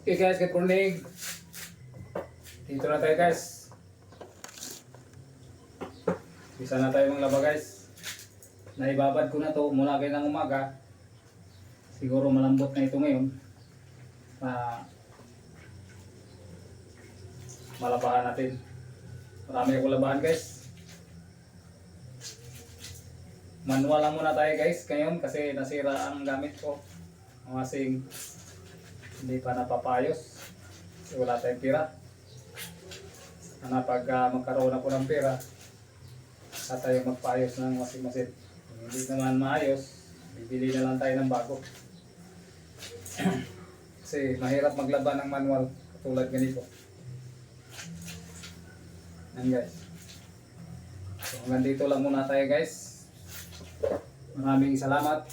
Okay guys, good morning. Dito na tayo guys. Bisa na tayo maglaba guys. Naibabad ko na to mula kayo ng umaga. Siguro malambot na ito ngayon. Malabahan natin. Marami akong labahan guys. Manual lang muna tayo guys ngayon kasi nasira ang gamit ko. Ang asing hindi pa napapayos. Kasi wala tayong pera. Pag magkaroon ako ng pera, at tayo magpayos ng washing machine. Kung hindi naman maayos, bibili na lang tayo ng bago. Kasi mahirap maglaba ng manual katulad ganito. Yan guys. So hanggang dito lang muna tayo guys. Maraming salamat.